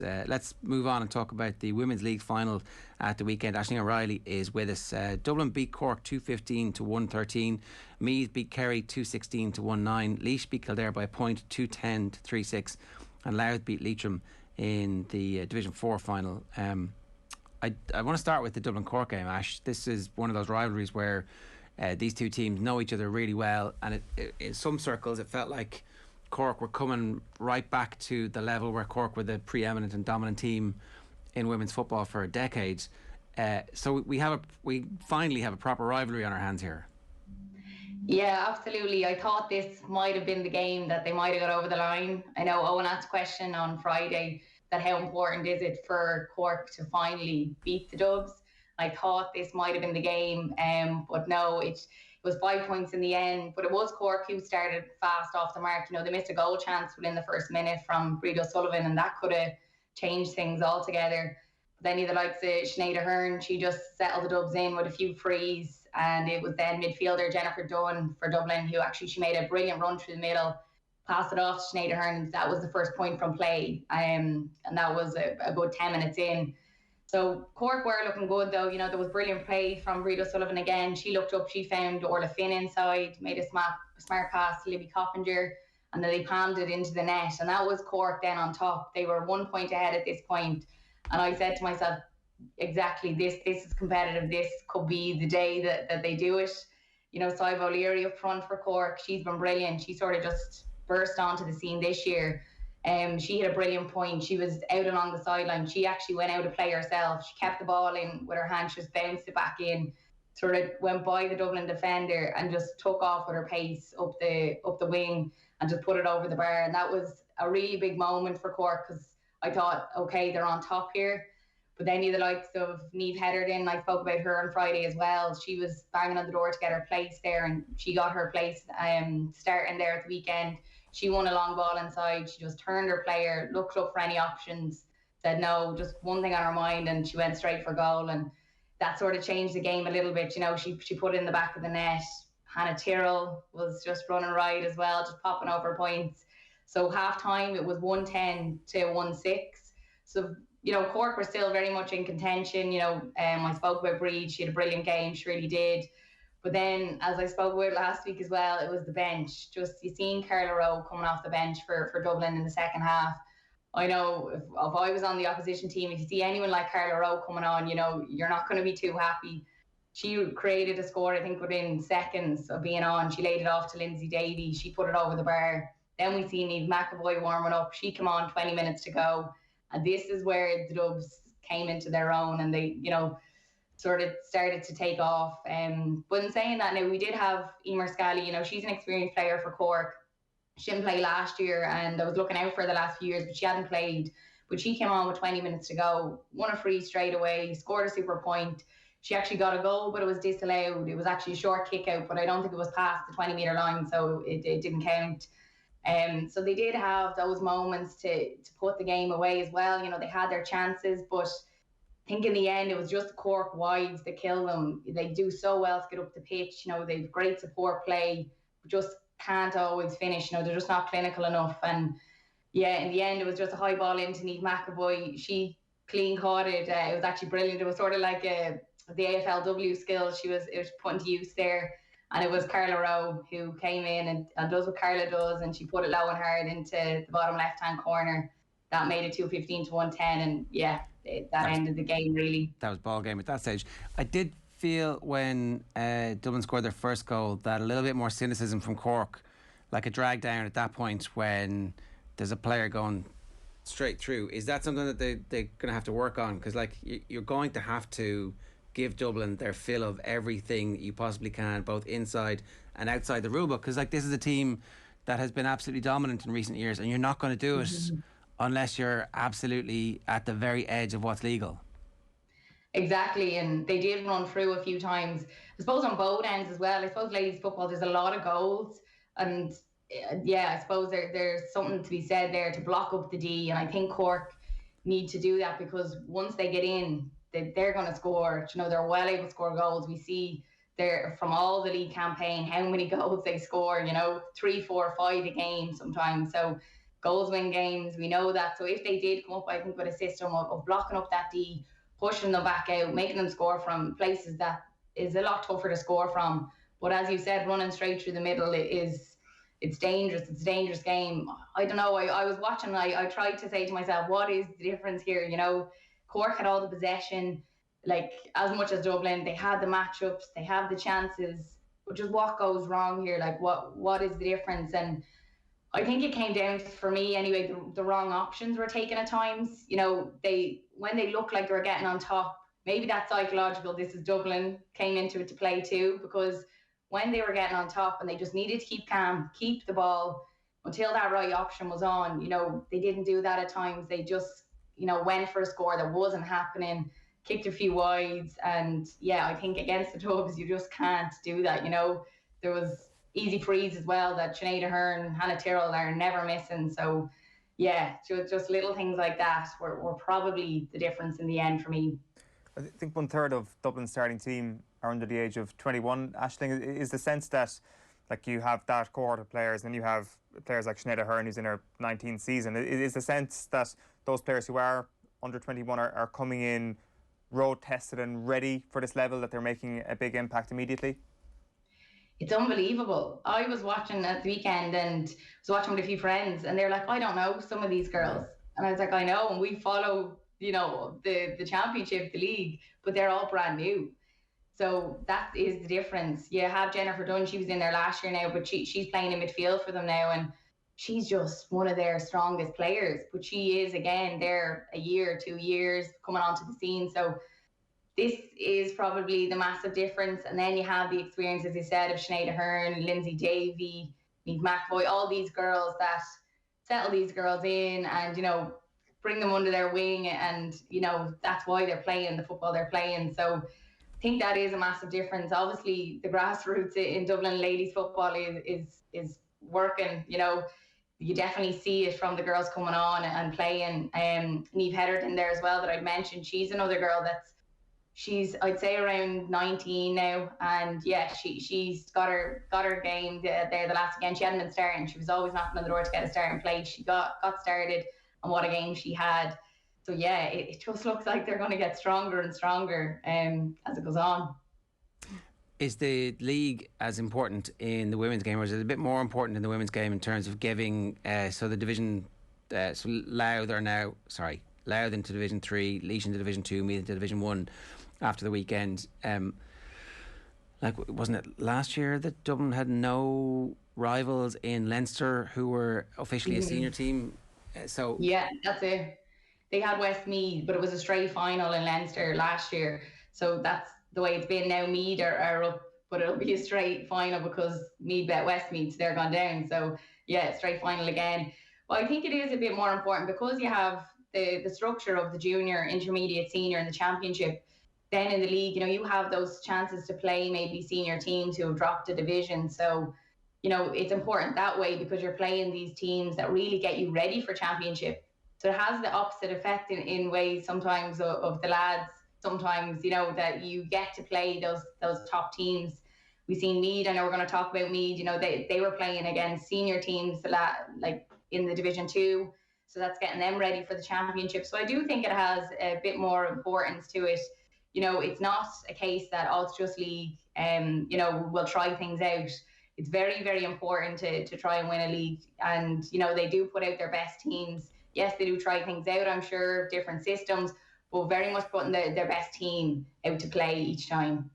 Let's move on and talk about the Women's League final at the weekend. Aisling O'Reilly is with us. Dublin beat Cork 215 to 113. Meath beat Kerry 216 to 19. Laois beat Kildare by a point 210 to 36. And Louth beat Leitrim in the Division 4 final. I want to start with the Dublin Cork game, Ash. This is one of those rivalries where these two teams know each other really well, and in some circles it felt like Cork were coming right back to the level where Cork were the preeminent and dominant team in women's football for decades. So we finally have a proper rivalry on our hands here. Yeah, absolutely. I thought this might have been the game that they might have got over the line. I know Owen asked a question on Friday that how important is it for Cork to finally beat the Dubs. I thought this might have been the game, but no, it was 5 points in the end. But it was Cork who started fast off the mark. You know, they missed a goal chance within the first minute from Bríd O'Sullivan, and that could have changed things altogether. But then the likes of Sinead Ahern, she just settled the Dubs in with a few frees, and it was then midfielder Jennifer Dunn for Dublin who actually she made a brilliant run through the middle, passed it off to Sinead Ahern. That was the first point from play, and that was a good 10 minutes in. So Cork were looking good though. You know, there was brilliant play from Bríd O'Sullivan again. She looked up, she found Orla Finn inside, made a smart pass to Libby Coppinger, and then they palmed it into the net. And that was Cork then on top. They were 1 point ahead at this point. And I said to myself, exactly, this is competitive. This could be the day that they do it. You know, Sive O'Leary up front for Cork, she's been brilliant. She sort of just burst onto the scene this year. She hit a brilliant point. She was out along the sideline. She actually went out to play herself. She kept the ball in with her hand. She just bounced it back in, sort of went by the Dublin defender and just took off with her pace up the wing and just put it over the bar. And that was a really big moment for Cork because I thought, okay, they're on top here. But then the likes of Niamh Heatherton, I spoke about her on Friday as well. She was banging on the door to get her place there, and she got her place starting there at the weekend. She won a long ball inside. She just turned her player, looked up for any options, said no, just one thing on her mind, and she went straight for goal. And that sort of changed the game a little bit. You know, she put it in the back of the net. Hannah Tyrrell was just running right as well, just popping over points. So half time it was 110 to 1-6. So, you know, Cork were still very much in contention. You know, I spoke about Bríd. She had a brilliant game. She really did. But then, as I spoke about last week as well, it was the bench. Just you seen Carla Rowe coming off the bench for Dublin in the second half. I know if I was on the opposition team, if you see anyone like Carla Rowe coming on, you know, you're not going to be too happy. She created a score, I think, within seconds of being on. She laid it off to Lindsay Davey. She put it over the bar. Then we see Niamh McAvoy warming up. She came on 20 minutes to go. And this is where the Dubs came into their own and they, you know, sort of started to take off. But in saying that, now we did have Emer Scally. You know, she's an experienced player for Cork. She didn't play last year, and I was looking out for the last few years, but she hadn't played. But she came on with 20 minutes to go, won a free straight away, scored a super point. She actually got a goal, but it was disallowed. It was actually a short kick out, but I don't think it was past the 20-metre line, so it didn't count. So they did have those moments to put the game away as well. You know, they had their chances, but I think in the end it was just the Cork wides that kill them. They do so well to get up the pitch. You know, they've great support play, but just can't always finish. You know, they're just not clinical enough. And yeah, in the end it was just a high ball into Niamh McAvoy. She clean caught it. It was actually brilliant. It was sort of like the AFLW skills it was put into use there. And it was Carla Rowe who came in and does what Carla does, and she put it low and hard into the bottom left-hand corner. That made it 215 to 110, and yeah, that ended the game really. That was ball game at that stage. I did feel when Dublin scored their first goal that a little bit more cynicism from Cork, like a drag down at that point when there's a player going straight through. Is that something that they're going to have to work on? Because like you're going to have to give Dublin their fill of everything you possibly can, both inside and outside the rulebook, because like this is a team that has been absolutely dominant in recent years, and you're not going to do it unless you're absolutely at the very edge of what's legal. Exactly, and they did run through a few times, I suppose on both ends as well. I suppose ladies football, there's a lot of goals, and yeah, I suppose there's something to be said there to block up the D, and I think Cork need to do that, because once they get in, they're going to score. You know, they're well able to score goals. We see there from all the league campaign how many goals they score, you know, 3, 4, 5 a game sometimes. So goals win games. We know that. So if they did come up, I think, with a system of blocking up that D, pushing them back out, making them score from places that is a lot tougher to score from. But as you said, running straight through the middle it's dangerous. It's a dangerous game. I don't know. I was watching. I tried to say to myself, what is the difference here? You know, Cork had all the possession, like as much as Dublin. They had the matchups. They have the chances. But just what goes wrong here? Like what is the difference? And I think it came down to, for me anyway, the wrong options were taken at times. You know, when they looked like they were getting on top, maybe that psychological, this is Dublin, came into it to play too, because when they were getting on top and they just needed to keep calm, keep the ball until that right option was on, you know, they didn't do that at times. They just, you know, went for a score that wasn't happening, kicked a few wides. And yeah, I think against the Dubs, you just can't do that. You know, there was easy frees as well that Sinead Ahern, Hannah Tyrrell are never missing. So yeah, just little things like that were probably the difference in the end for me. I think 1/3 of Dublin's starting team are under the age of 21. Aisling, is the sense that, like, you have that cohort of players and you have players like Sinead Ahern, who's in her 19th season, is the sense that those players who are under 21 are coming in road tested and ready for this level, that they're making a big impact immediately? It's unbelievable. I was watching at the weekend and was watching with a few friends, and they're like, I don't know some of these girls. And I was like, I know, and we follow, you know, the championship, the league, but they're all brand new. So that is the difference. You have Jennifer Dunn, she was in there last year now, but she's playing in midfield for them now, and she's just one of their strongest players. But she is, again, there a year, 2 years, coming onto the scene. So this is probably the massive difference. And then you have the experience, as you said, of Sinead Ahern, Lindsay Davey, Meath McAvoy, all these girls that settle these girls in and, you know, bring them under their wing. And, you know, that's why they're playing the football they're playing. So I think that is a massive difference. Obviously, the grassroots in Dublin ladies football is working, you know. You definitely see it from the girls coming on and playing. Niamh Heatherton there as well that I mentioned. She's another girl she's I'd say around 19 now, and yeah, she's got her game there the last weekend. She hadn't been starting. She was always knocking on the door to get a starting place. She got started, and what a game she had. So yeah, it just looks like they're going to get stronger and stronger as it goes on. Is the league as important in the women's game, or is it a bit more important in the women's game in terms of giving so the division, so Louth into Division 3, Laois into Division 2, Meath into Division 1 after the weekend? Like, wasn't it last year that Dublin had no rivals in Leinster who were officially a senior team? So yeah, that's it. They had Westmeath, but it was a straight final in Leinster last year. So that's the way it's been now. Meath are up, but it'll be a straight final because Meath bet Westmeath, so they're gone down. So yeah, straight final again. But I think it is a bit more important because you have the structure of the junior, intermediate, senior in the championship. Then in the league, you know, you have those chances to play maybe senior teams who have dropped a division. So, you know, it's important that way because you're playing these teams that really get you ready for championship. So it has the opposite effect in ways sometimes of the lads. Sometimes, you know, that you get to play those top teams. We've seen Meath. I know we're going to talk about Meath. You know, they were playing against senior teams like in the Division 2. So that's getting them ready for the championship. So I do think it has a bit more importance to it. You know, it's not a case that, oh, it's just league, you know, we'll try things out. It's very, very important to try and win a league. And, you know, they do put out their best teams. Yes, they do try things out, I'm sure, different systems, but very much putting their best team out to play each time.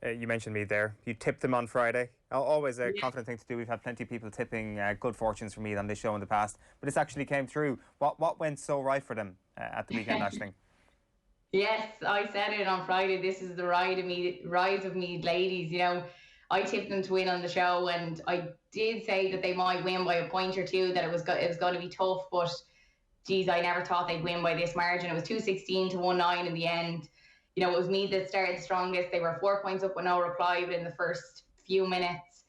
You mentioned Meath there. You tipped them on Friday. Always a confident thing to do. We've had plenty of people tipping good fortunes for Meath on this show in the past, but this actually came through. What went so right for them at the weekend, Aisling? Yes, I said it on Friday. This is the rise of Meath ladies. You know, I tipped them to win on the show, and I did say that they might win by a point or two. That it was going to be tough, but geez, I never thought they'd win by this margin. It was 216 to 19 in the end. You know, it was Meath that started the strongest. They were 4 points up with no reply within the first few minutes.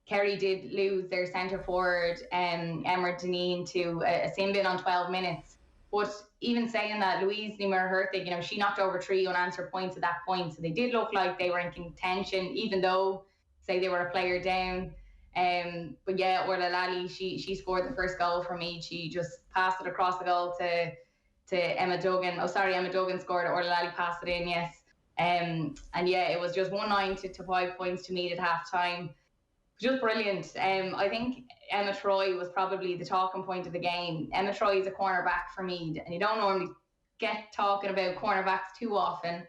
Kerry did lose their centre forward, Emma Deneen, to a sin bin on 12 minutes. But even saying that, Louise Niemeyer-Herthig, you know, she knocked over 3 unanswered points at that point. So they did look like they were in contention, even though, say, they were a player down. But yeah, Orla Lally, she scored the first goal for me. She just passed it across the goal to Emma Duggan. Oh, sorry, Emma Duggan scored it. Orla Lally passed it in, yes. And yeah, it was just 1-9 to 5 points to Meath at half time. Just brilliant. I think Emma Troy was probably the talking point of the game. Emma Troy is a cornerback for Meath, and you don't normally get talking about cornerbacks too often,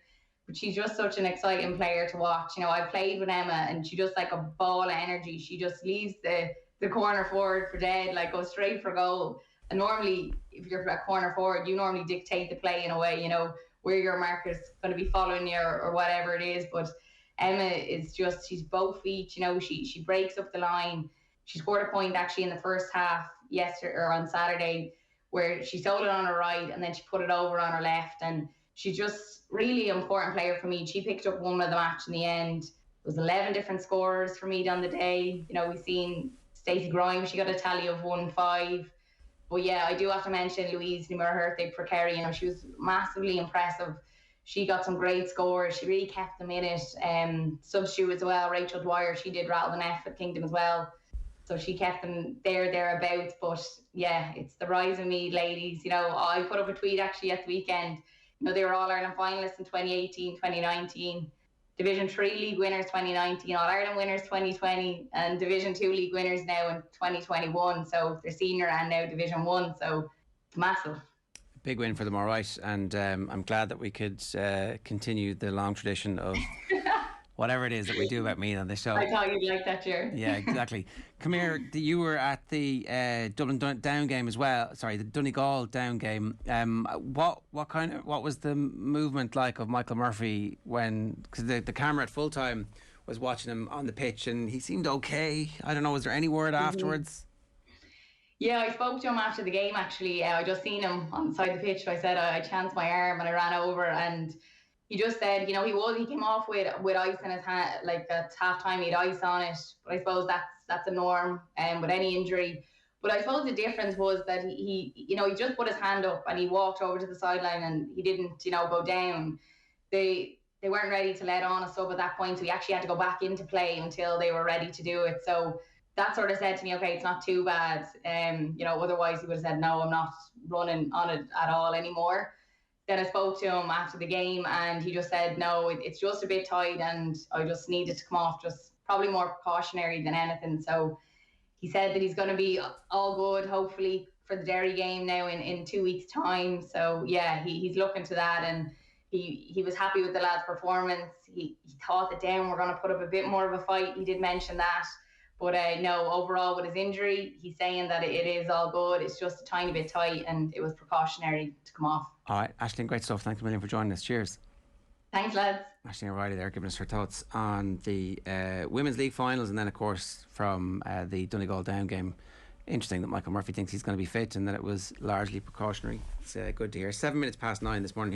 but she's just such an exciting player to watch. You know, I played with Emma, and she just like a ball of energy. She just leaves the corner forward for dead, like goes straight for goal. And normally, if you're a corner forward, you normally dictate the play in a way, you know, where your marker's going to be following you or whatever it is. But Emma is just, she's both feet, you know, she breaks up the line. She scored a point actually in the first half yesterday or on Saturday, where she stole it on her right and then she put it over on her left. And she's just really important player for me. She picked up one of the match in the end. It was 11 different scorers for me on the day. You know, we've seen Stacey Grimes, she got a tally of 1-5. But yeah, I do have to mention Louise Nimmer-Herthig for Kerry. You know, she was massively impressive. She got some great scores. She really kept them in it. Substitute as well, Rachel Dwyer, she did rattle the net for Kingdom as well. So she kept them thereabouts. But yeah, it's the rise of Meath ladies. You know, I put up a tweet actually at the weekend. You know, they were All-Ireland finalists in 2018, 2019. Division 3 league winners 2019, All-Ireland winners 2020, and Division 2 league winners now in 2021. So they're senior and now Division 1. So it's massive. Big win for them, all right. And I'm glad that we could continue the long tradition of whatever it is that we do about Meath on this show. I thought you'd like that, Jer. Yeah, exactly. Come here, you were at the Dublin Down game as well. Sorry, the Donegal Down game. What was the movement like of Michael Murphy when, because the camera at full time was watching him on the pitch and he seemed okay. I don't know, was there any word afterwards? Yeah, I spoke to him after the game actually. I just seen him on the side of the pitch. So I said I chanced my arm and I ran over, and he just said, you know, he came off with ice in his hand, like at half time he had ice on it. But I suppose that's a norm with any injury. But I suppose the difference was that he you know, he just put his hand up and he walked over to the sideline and he didn't, you know, go down. They weren't ready to let on a sub at that point, so he actually had to go back into play until they were ready to do it. So that sort of said to me, okay, it's not too bad. You know, otherwise he would have said, no, I'm not running on it at all anymore. Then I spoke to him after the game and he just said, no, it's just a bit tight and I just needed to come off, just probably more precautionary than anything. So he said that he's going to be all good, hopefully, for the Derry game now in 2 weeks' time. So yeah, he's looking to that, and he was happy with the lad's performance. He thought that Down were going to put up a bit more of a fight. He did mention that. But no, overall with his injury, he's saying that it is all good. It's just a tiny bit tight and it was precautionary to come off. All right, Aisling, great stuff. Thanks a million for joining us. Cheers. Thanks, lads. Aisling O'Reilly there giving us her thoughts on the Women's League finals, and then of course from the Donegal Down game. Interesting that Michael Murphy thinks he's going to be fit and that it was largely precautionary. It's good to hear. 7 minutes past 9 this morning.